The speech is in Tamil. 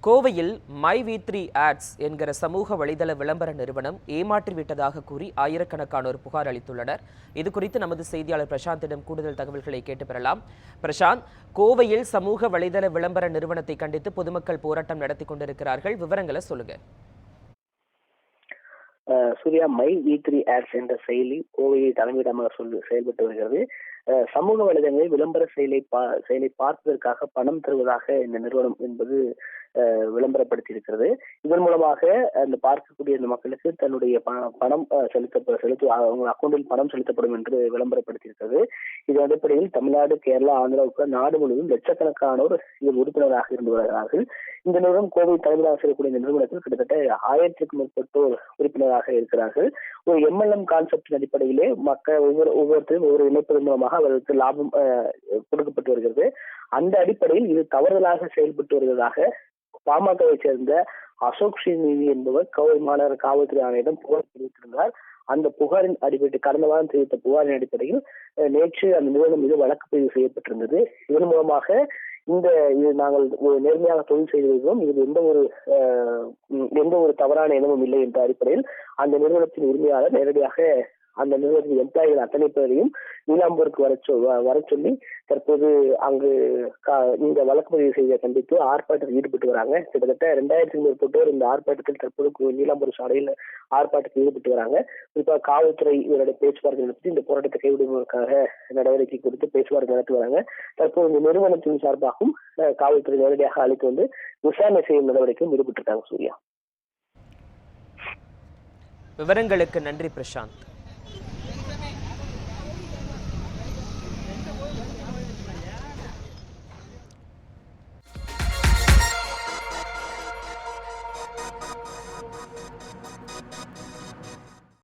கோவையில் மை வி3 ஆட்ஸ் என்கிற சமூக வலைதள விளம்பர நிறுவனம் ஏமாற்றிவிட்டதாக கூறி ஆயிரக்கணக்கானோர் புகார் அளித்துள்ளனர். இது குறித்து நமது செய்தியாளர் பிரசாந்திடம் கூடுதல் தகவல்களை கேட்டு பெறலாம். பிரசாந்த், கோவையில் சமூக வலைதள விளம்பர நிறுவனத்தை கண்டித்து பொதுமக்கள் போராட்டம் நடத்தி கொண்டிருக்கிறார்கள். விவரங்களை சொல்லுங்க. சூர்யா, மை வி3 ஆட்ஸ் என்ற செயலி கோவையை தலைமையிடமாக செயல்பட்டு வருகிறது. சமூக வலைதளங்களில் விளம்பர செயலை பார்ப்பதற்காக பணம் தருவதாக இந்த நிறுவனம் என்பது விளம்பரப்படுத்தி இருக்கிறது. இதன் மூலமாக அந்த பார்க்கக்கூடிய அந்த மக்களுக்கு தன்னுடைய பணம் அவங்க அக்கௌண்டில் பணம் செலுத்தப்படும் என்று விளம்பரப்படுத்தி இருக்கிறது. இதன் அடிப்படையில் தமிழ்நாடு, கேரளா, ஆந்திராவுக்கு நாடு முழுவதும் லட்சக்கணக்கானோர் இதில் உறுப்பினராக இருந்து வருகிறார்கள். இந்த நிறுவனம் கோவை தலைமையாக செய்யக்கூடிய இந்த நிறுவனத்தில் கிட்டத்தட்ட 1000க்கும் மேற்பட்டோர் உறுப்பினராக இருக்கிறார்கள். ஒரு எம்எல்எம் கான்செப்டின் அடிப்படையிலே மக்கள் ஒவ்வொருத்தரும் ஒவ்வொரு இணைப்பதன் மூலமாக அவர்களுக்கு லாபம் கொடுக்கப்பட்டு வருகிறது. அந்த அடிப்படையில் இது தவறுதலாக செயல்பட்டு வருவதாக பாமகவை சேர்ந்த அசோக் ஸ்ரீநிதி என்பவர் கோவை மாநகர காவல்துறை ஆணையரிடம் புகார் தெரிவித்திருந்தார். அந்த புகாரின் அடிப்படையில் கடந்த வாரம் தெரிவித்த புகாரின் அடிப்படையில் நேற்று அந்த நிறுவனம் மீது வழக்கு பதிவு செய்யப்பட்டிருந்தது. இதன் மூலமாக இது நாங்கள் நேர்மையாக தொழில் செய்து வருகிறோம், இதில் எந்த ஒரு தவறான எண்ணமும் இல்லை என்ற அடிப்படையில் அந்த நிறுவனத்தின் உரிமையாளர் நேரடியாக அந்த நிறுவனத்தின் எம்ப்ளாயிகள் அத்தனை பேரையும் நீலாம்பூருக்கு வர சொல்லி தற்போது அங்கு இந்த வழக்கு பதிவு செய்த கண்டித்து ஆர்ப்பாட்டத்தில் ஈடுபட்டு வராங்க. கிட்டத்தட்ட 2000க்கும் மேற்பட்டோர் இந்த ஆர்ப்பாட்டத்தில் தற்போது நீலாம்பூர் சாலையில் ஆர்ப்பாட்டத்தில் ஈடுபட்டு வராங்க. குறிப்பாக காவல்துறை இவருடைய பேச்சுவார்த்தை நடத்தி இந்த போராட்டத்தை கைவிடுவதற்காக நடவடிக்கை குறித்து பேச்சுவார்த்தை நடத்தி வராங்க. தற்போது இந்த நிறுவனத்தின் சார்பாகவும் காவல்துறை நேரடியாக அழைத்து வந்து விசாரணை செய்யும் நடவடிக்கையும் ஈடுபட்டிருக்காங்க. சூர்யா, விவரங்களுக்கு நன்றி பிரசாந்த்.